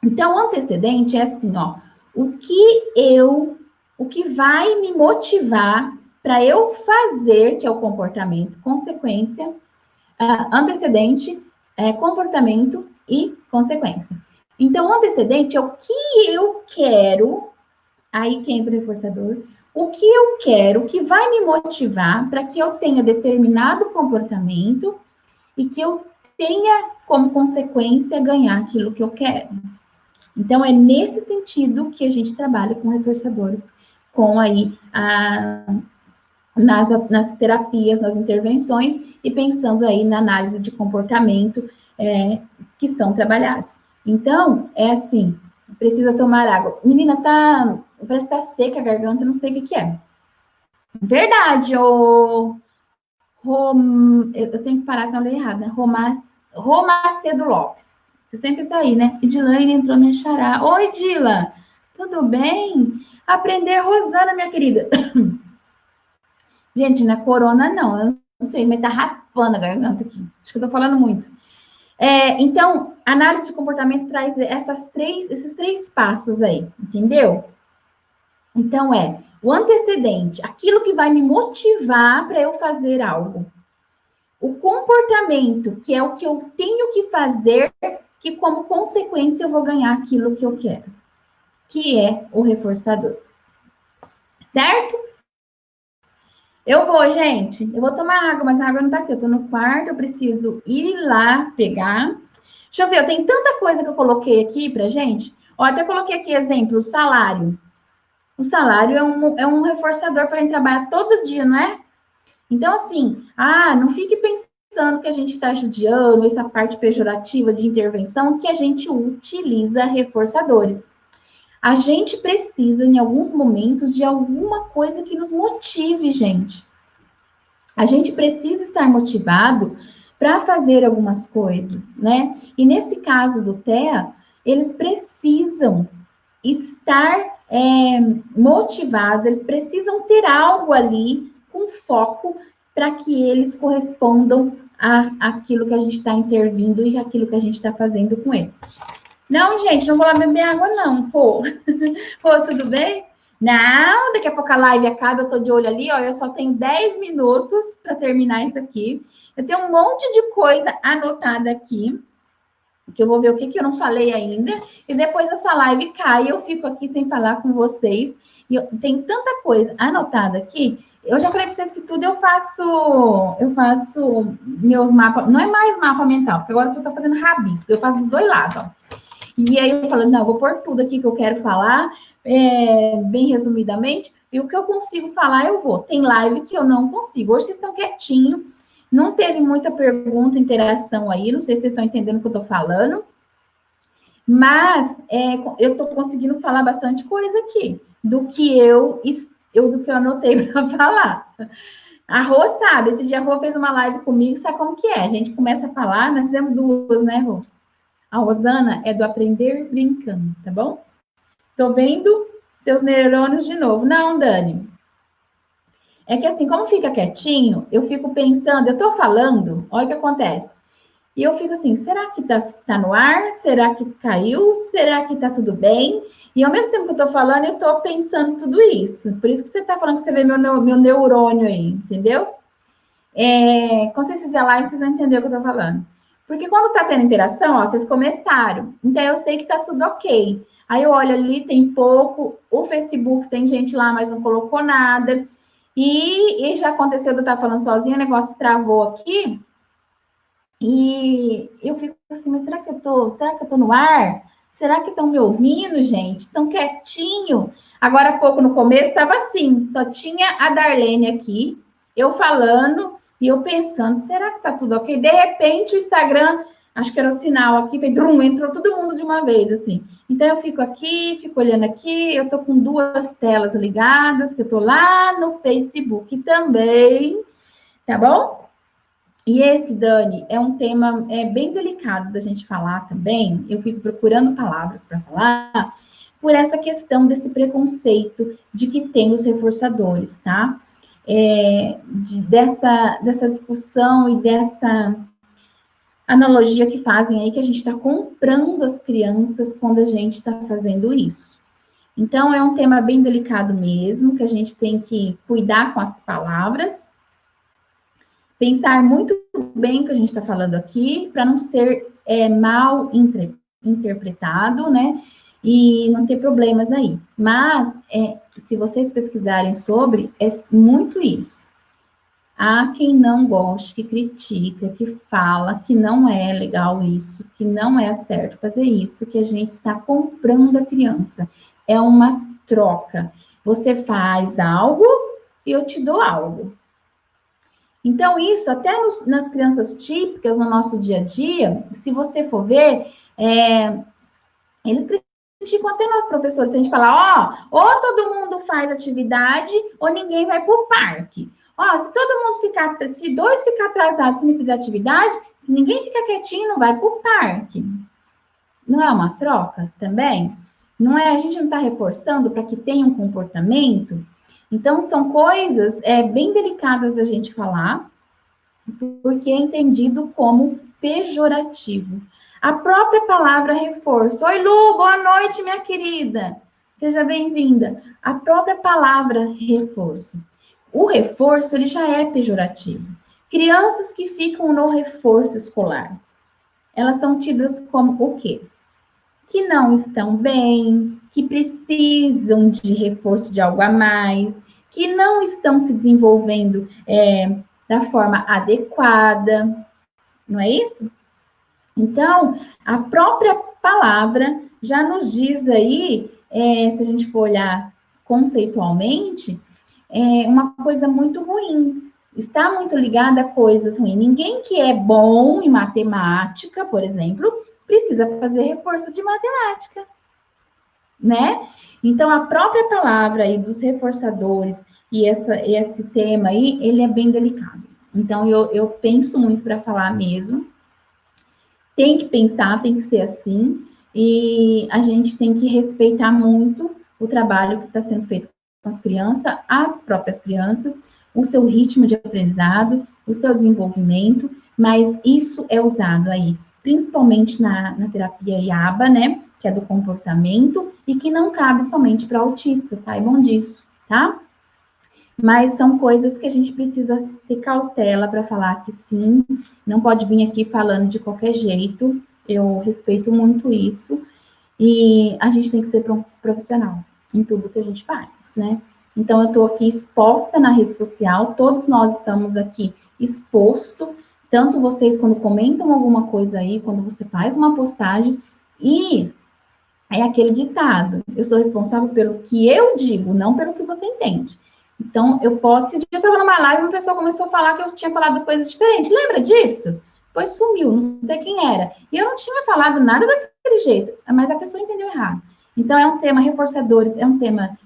Speaker 1: Então, o antecedente é assim, ó, o que vai me motivar para eu fazer, que é o comportamento, consequência, antecedente, comportamento e consequência. Então, o antecedente é o que eu quero, aí que entra o reforçador, o que eu quero, que vai me motivar para que eu tenha determinado comportamento e que eu tenha como consequência ganhar aquilo que eu quero. Então, é nesse sentido que a gente trabalha com reforçadores, com aí nas terapias, nas intervenções, e pensando aí na análise de comportamento que são trabalhados. Então, é assim, precisa tomar água. Menina, parece que tá seca a garganta, não sei o que é. Verdade, eu tenho que parar, senão eu falei errado, né? Romacedo Lopes. Você sempre tá aí, né? Edilane entrou no xará. Oi, Dila! Tudo bem? Aprender Rosana, minha querida. Gente, não é corona, não. Eu não sei, mas tá raspando a garganta aqui. Acho que eu tô falando muito. Então, a análise de comportamento traz esses 3 passos aí, entendeu? Então, o antecedente, aquilo que vai me motivar para eu fazer algo. O comportamento, que é o que eu tenho que fazer, que como consequência eu vou ganhar aquilo que eu quero, que é o reforçador. Certo? Eu vou, gente. Eu vou tomar água, mas a água não tá aqui. Eu tô no quarto, eu preciso ir lá pegar. Deixa eu ver, tem tanta coisa que eu coloquei aqui pra gente. Ó, até coloquei aqui exemplo, o salário. O salário é um reforçador para a gente trabalhar todo dia, não é? Então, assim, não fique pensando que a gente está judiando essa parte pejorativa de intervenção, que a gente utiliza reforçadores. A gente precisa, em alguns momentos, de alguma coisa que nos motive, gente. A gente precisa estar motivado para fazer algumas coisas, né? E nesse caso do TEA, eles precisam estar motivados, eles precisam ter algo ali com foco para que eles correspondam àquilo que a gente está intervindo e aquilo que a gente está fazendo com eles. Não, gente, não vou lá beber água, não, pô. Pô, tudo bem? Não, daqui a pouco a live acaba, eu tô de olho ali, ó, eu só tenho 10 minutos para terminar isso aqui. Eu tenho um monte de coisa anotada aqui, que eu vou ver o que eu não falei ainda, e depois essa live cai, eu fico aqui sem falar com vocês, e eu tenho tanta coisa anotada aqui. Eu já falei para vocês que tudo eu faço meus mapas, não é mais mapa mental, porque agora eu tô fazendo rabisco, eu faço dos dois lados, ó. E aí eu falo, não, eu vou pôr tudo aqui que eu quero falar, bem resumidamente, e o que eu consigo falar, eu vou. Tem live que eu não consigo. Hoje vocês estão quietinhos, não teve muita pergunta, interação aí, não sei se vocês estão entendendo o que eu estou falando, mas eu estou conseguindo falar bastante coisa aqui, do que eu anotei para falar. A Rô sabe, esse dia a Rô fez uma live comigo, sabe como que é? A gente começa a falar, nós fizemos duas, né, Rô? A Rosana é do aprender brincando, tá bom? Tô vendo seus neurônios de novo. Não, Dani. É que assim, como fica quietinho, eu fico pensando, eu tô falando, olha o que acontece. E eu fico assim, será que tá no ar? Será que caiu? Será que tá tudo bem? E ao mesmo tempo que eu tô falando, eu tô pensando tudo isso. Por isso que você tá falando que você vê meu neurônio aí, entendeu? Quando vocês fizerem live, vocês vão entender o que eu tô falando. Porque quando tá tendo interação, ó, vocês começaram. Então, eu sei que tá tudo ok. Aí eu olho ali, tem pouco. O Facebook tem gente lá, mas não colocou nada. E já aconteceu de eu estar falando sozinha, o negócio travou aqui. E eu fico assim, mas será que eu tô no ar? Será que estão me ouvindo, gente? Estão quietinho? Agora há pouco, no começo, estava assim, só tinha a Darlene aqui, eu falando, e eu pensando, será que tá tudo ok? De repente, o Instagram, acho que era o sinal aqui, entrou todo mundo de uma vez, assim. Então, eu fico aqui, fico olhando aqui, eu tô com duas telas ligadas, que eu tô lá no Facebook também, tá bom? E esse, Dani, é um tema bem delicado da gente falar também. Eu fico procurando palavras para falar, por essa questão desse preconceito de que tem os reforçadores, tá? Dessa discussão e dessa analogia que fazem aí, que a gente está comprando as crianças quando a gente está fazendo isso. Então, é um tema bem delicado mesmo, que a gente tem que cuidar com as palavras, pensar muito bem o que a gente está falando aqui, para não ser mal interpretado, né? E não ter problemas aí. Mas, se vocês pesquisarem sobre, é muito isso. Há quem não goste, que critica, que fala que não é legal isso, que não é certo fazer isso, que a gente está comprando a criança. É uma troca. Você faz algo e eu te dou algo. Então, isso, até nas crianças típicas, no nosso dia a dia, se você for ver, eles criticam até nós, professores, se a gente falar, ou todo mundo faz atividade, ou ninguém vai para o parque. Se todo mundo se dois ficar atrasados se não fizer atividade, se ninguém ficar quietinho, não vai para o parque. Não é uma troca também? Não é? A gente não está reforçando para que tenha um comportamento? Então, são coisas bem delicadas a gente falar, porque é entendido como pejorativo. A própria palavra reforço. Oi, Lu, boa noite, minha querida. Seja bem-vinda. A própria palavra reforço. O reforço, ele já é pejorativo. Crianças que ficam no reforço escolar, elas são tidas como o quê? Que não estão bem, que precisam de reforço de algo a mais, que não estão se desenvolvendo da forma adequada, não é isso? Então, a própria palavra já nos diz aí, se a gente for olhar conceitualmente, uma coisa muito ruim. Está muito ligada a coisas ruins. Ninguém que é bom em matemática, por exemplo, precisa fazer reforço de matemática, né? Então, a própria palavra aí dos reforçadores e esse tema aí, ele é bem delicado. Então, eu penso muito para falar mesmo. Tem que pensar, tem que ser assim, e a gente tem que respeitar muito o trabalho que está sendo feito com as crianças, as próprias crianças, o seu ritmo de aprendizado, o seu desenvolvimento, mas isso é usado aí, principalmente na terapia IABA, né, que é do comportamento, e que não cabe somente para autistas, saibam disso, tá? Mas são coisas que a gente precisa ter cautela para falar que sim, não pode vir aqui falando de qualquer jeito, eu respeito muito isso, e a gente tem que ser profissional em tudo que a gente faz, né? Então, eu estou aqui exposta na rede social, todos nós estamos aqui exposto, tanto vocês quando comentam alguma coisa aí, quando você faz uma postagem, e é aquele ditado, eu sou responsável pelo que eu digo, não pelo que você entende. Então, eu posso, esse dia eu estava numa live e uma pessoa começou a falar que eu tinha falado coisas diferentes, lembra disso? Depois sumiu, não sei quem era. E eu não tinha falado nada daquele jeito, mas a pessoa entendeu errado. Então, é um tema, reforçadores, é um tema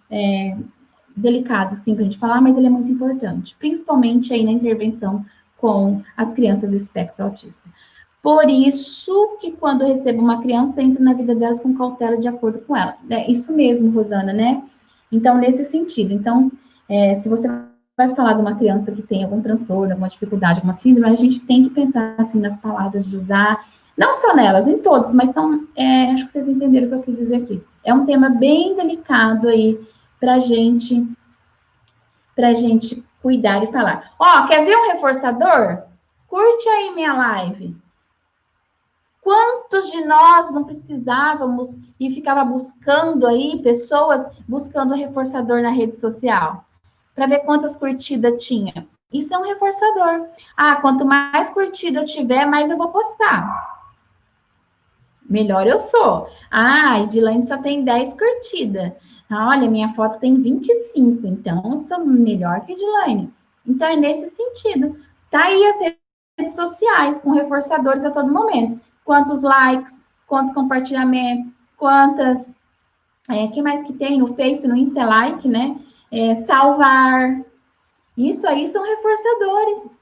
Speaker 1: delicado, sim, para a gente falar, mas ele é muito importante, principalmente aí na intervenção com as crianças do espectro autista. Por isso que quando eu recebo uma criança, entro na vida delas com cautela de acordo com ela. É isso mesmo, Rosana, né? Então, nesse sentido. Então, se você vai falar de uma criança que tem algum transtorno, alguma dificuldade, alguma síndrome, a gente tem que pensar, assim, nas palavras de usar, não só nelas, em todas, mas são, acho que vocês entenderam o que eu quis dizer aqui. É um tema bem delicado aí pra gente cuidar e falar. Ó, quer ver um reforçador? Curte aí minha live. Quantos de nós não precisávamos e ficava buscando aí, pessoas buscando reforçador na rede social? Para ver quantas curtidas tinha. Isso é um reforçador. Ah, quanto mais curtida eu tiver, mais eu vou postar. Melhor eu sou. Ah, a Edilane só tem 10 curtidas. Ah, olha, minha foto tem 25, então eu sou melhor que a Edilane. Então é nesse sentido. Tá aí as redes sociais com reforçadores a todo momento. Quantos likes, quantos compartilhamentos, quantas... que mais que tem no Face, no Insta like, né? Salvar. Isso aí são reforçadores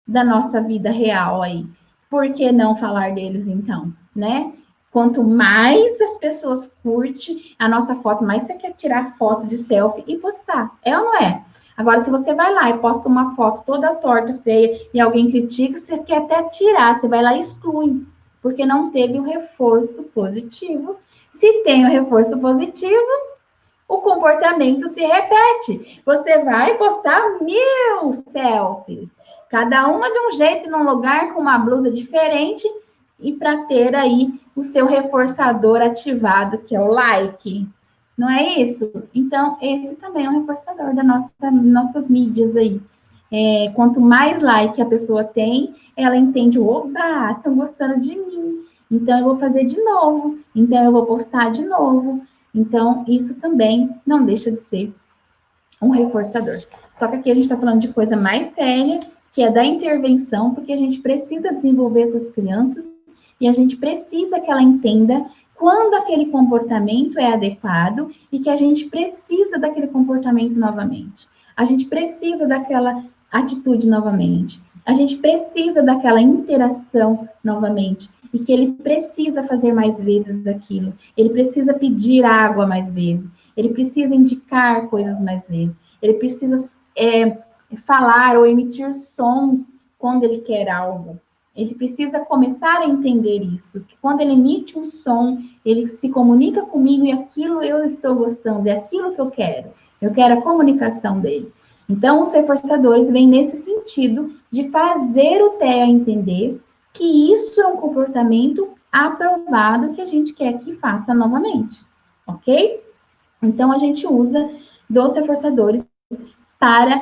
Speaker 1: da nossa vida real aí. Por que não falar deles, então, né? Quanto mais as pessoas curtem a nossa foto, mais você quer tirar foto de selfie e postar. É ou não é? Agora, se você vai lá e posta uma foto toda torta, feia, e alguém critica, você quer até tirar, você vai lá e exclui, porque não teve o reforço positivo. Se tem o reforço positivo, o comportamento se repete. Você vai postar 1000 selfies, cada uma de um jeito, num lugar, com uma blusa diferente, e para ter aí o seu reforçador ativado, que é o like. Não é isso? Então, esse também é um reforçador das nossas mídias aí. Quanto mais like a pessoa tem, ela entende, opa, estão gostando de mim, então eu vou fazer de novo, então eu vou postar de novo. Então, isso também não deixa de ser um reforçador. Só que aqui a gente está falando de coisa mais séria, que é da intervenção, porque a gente precisa desenvolver essas crianças e a gente precisa que ela entenda quando aquele comportamento é adequado e que a gente precisa daquele comportamento novamente. A gente precisa daquela atitude novamente. A gente precisa daquela interação novamente. E que ele precisa fazer mais vezes aquilo. Ele precisa pedir água mais vezes. Ele precisa indicar coisas mais vezes. Ele precisa falar ou emitir sons quando ele quer algo. Ele precisa começar a entender isso. Que quando ele emite um som, ele se comunica comigo e aquilo eu estou gostando, é aquilo que eu quero. Eu quero a comunicação dele. Então, os reforçadores vêm nesse sentido de fazer o TEA entender que isso é um comportamento aprovado que a gente quer que faça novamente, ok? Então, a gente usa dos reforçadores para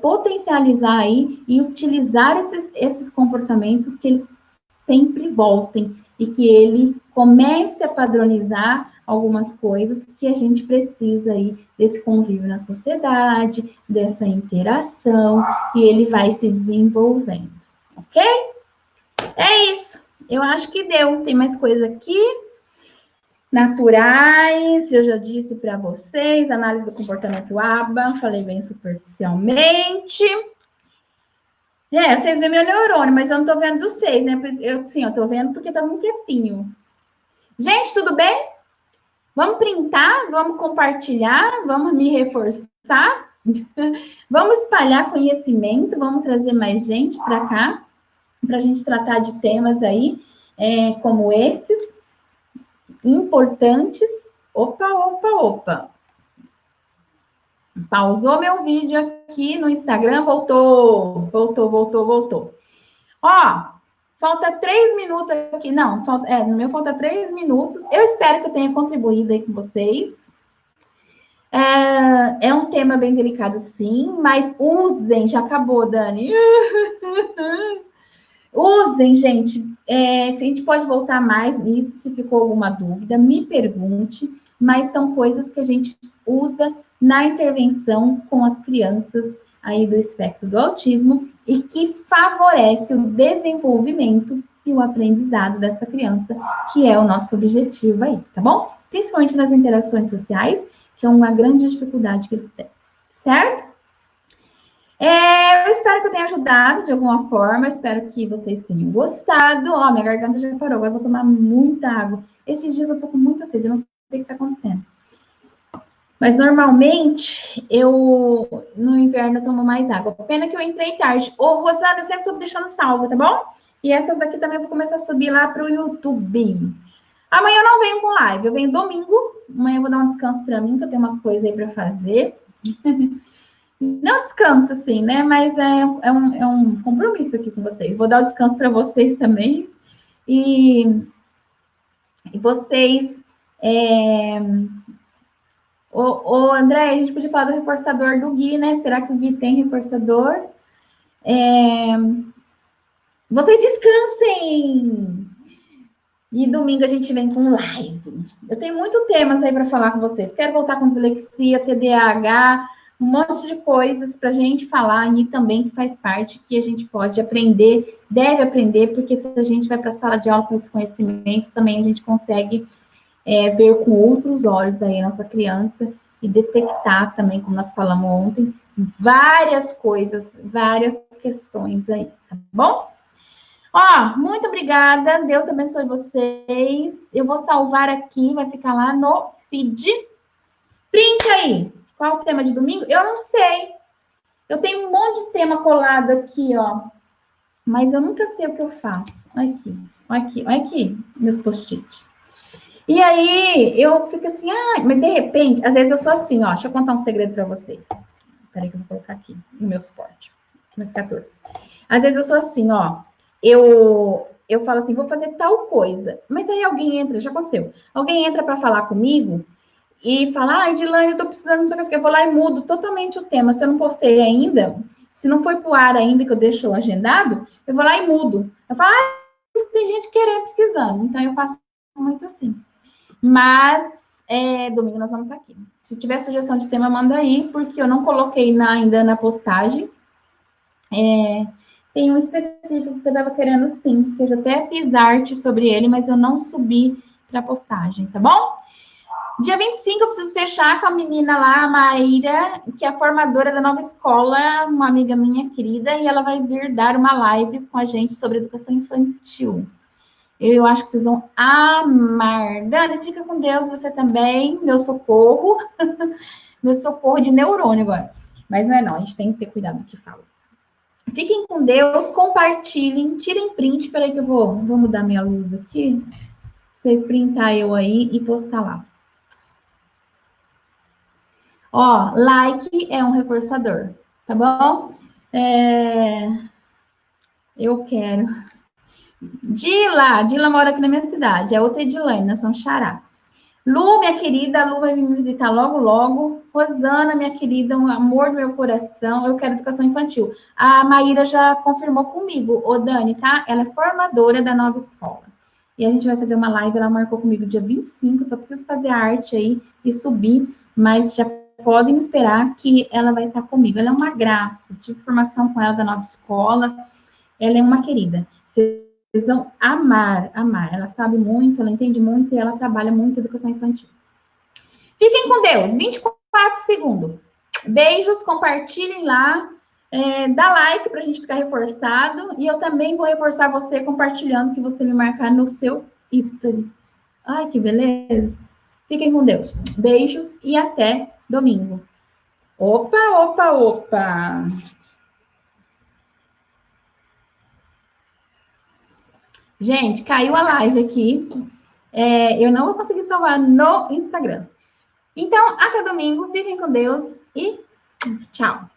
Speaker 1: potencializar aí e utilizar esses comportamentos que eles sempre voltem e que ele comece a padronizar algumas coisas que a gente precisa aí desse convívio na sociedade, dessa interação, e ele vai se desenvolvendo, ok? É isso. Eu acho que deu. Tem mais coisa aqui. Naturais, eu já disse para vocês. Análise do comportamento ABA. Falei bem superficialmente. Vocês veem meu neurônio, mas eu não estou vendo dos 6, né? Eu estou vendo porque tá muito quietinho. Gente, tudo bem? Vamos printar? Vamos compartilhar? Vamos me reforçar? Vamos espalhar conhecimento, vamos trazer mais gente para cá, para a gente tratar de temas aí, como esses, importantes. Opa, opa, opa. Pausou meu vídeo aqui no Instagram, voltou. Ó, falta 3 minutos aqui. Não, no meu falta 3 minutos. Eu espero que eu tenha contribuído aí com vocês. É um tema bem delicado, sim, mas usem. Já acabou, Dani. Usem, gente. Se a gente pode voltar mais nisso, se ficou alguma dúvida, me pergunte. Mas são coisas que a gente usa na intervenção com as crianças aí do espectro do autismo e que favorece o desenvolvimento e o aprendizado dessa criança, que é o nosso objetivo aí, tá bom? Principalmente nas interações sociais, que é uma grande dificuldade que eles têm, certo? Eu espero que eu tenha ajudado de alguma forma, espero que vocês tenham gostado. Ó, minha garganta já parou, agora eu vou tomar muita água. Esses dias eu tô com muita sede, eu não sei o que tá acontecendo. Mas normalmente, no inverno, eu tomo mais água. Pena que eu entrei tarde. Ô, Rosana, eu sempre tô deixando salva, tá bom? E essas daqui também eu vou começar a subir lá pro YouTube. Amanhã eu não venho com live, eu venho domingo. Amanhã eu vou dar um descanso pra mim, que eu tenho umas coisas aí pra fazer. Não descanso, assim, né? Mas é um compromisso aqui com vocês. Vou dar o descanso para vocês também. E vocês... André, a gente podia falar do reforçador do Gui, né? Será que o Gui tem reforçador? Vocês descansem! E domingo a gente vem com live. Eu tenho muitos temas aí para falar com vocês. Quero voltar com dislexia, TDAH, um monte de coisas para a gente falar e também que faz parte, que a gente pode aprender, deve aprender, porque se a gente vai para a sala de aula com esses conhecimentos, também a gente consegue ver com outros olhos aí a nossa criança e detectar também, como nós falamos ontem, várias coisas, várias questões aí, tá bom? Ó, muito obrigada, Deus abençoe vocês. Eu vou salvar aqui, vai ficar lá no feed. Printa aí. Qual o tema de domingo? Eu não sei. Eu tenho um monte de tema colado aqui, ó. Mas eu nunca sei o que eu faço. Olha aqui, meus post-it. E aí, eu fico assim, mas de repente, às vezes eu sou assim, ó. Deixa eu contar um segredo para vocês. Peraí que eu vou colocar aqui no meu suporte. Vai ficar torto. Às vezes eu sou assim, ó. Eu falo assim, vou fazer tal coisa. Mas aí alguém entra, já aconteceu. Alguém entra para falar comigo e fala, Edilane, eu tô precisando disso aqui. Eu vou lá e mudo totalmente o tema. Se eu não postei ainda, se não foi pro ar ainda, que eu deixo agendado, eu vou lá e mudo. Eu falo, tem gente querendo, precisando. Então, eu faço muito assim. Mas, domingo nós vamos estar aqui. Se tiver sugestão de tema, manda aí, porque eu não coloquei ainda na postagem. Tem um específico que eu tava querendo sim, que eu já até fiz arte sobre ele, mas eu não subi para postagem, tá bom? Dia 25 eu preciso fechar com a menina lá, a Maíra, que é a formadora da nova escola, uma amiga minha querida, e ela vai vir dar uma live com a gente sobre educação infantil. Eu acho que vocês vão amar. Dani, fica com Deus, você também, meu socorro. Meu socorro de neurônio agora. Mas não, a gente tem que ter cuidado do que fala. Fiquem com Deus, compartilhem, tirem print. Peraí que eu vou mudar minha luz aqui. Pra vocês printar eu aí e postar lá. Ó, like é um reforçador, tá bom? Eu quero. Dila mora aqui na minha cidade. É outra Edilane, nós somos xará. Lu, minha querida, a Lu vai me visitar logo, logo. Rosana, minha querida, um amor do meu coração. Eu quero educação infantil. A Maíra já confirmou comigo, ô Dani, tá? Ela é formadora da nova escola. E a gente vai fazer uma live, ela marcou comigo dia 25, só preciso fazer a arte aí e subir, mas já podem esperar que ela vai estar comigo. Ela é uma graça, tive formação com ela da nova escola, ela é uma querida. Vocês vão amar. Ela sabe muito, ela entende muito e ela trabalha muito em educação infantil. Fiquem com Deus. 24 segundos. Beijos, compartilhem lá. Dá like pra gente ficar reforçado. E eu também vou reforçar você compartilhando que você me marcar no seu history. Ai, que beleza. Fiquem com Deus. Beijos e até domingo. Opa, opa, opa. Gente, caiu a live aqui. Eu não vou conseguir salvar no Instagram. Então, até domingo. Fiquem com Deus e tchau.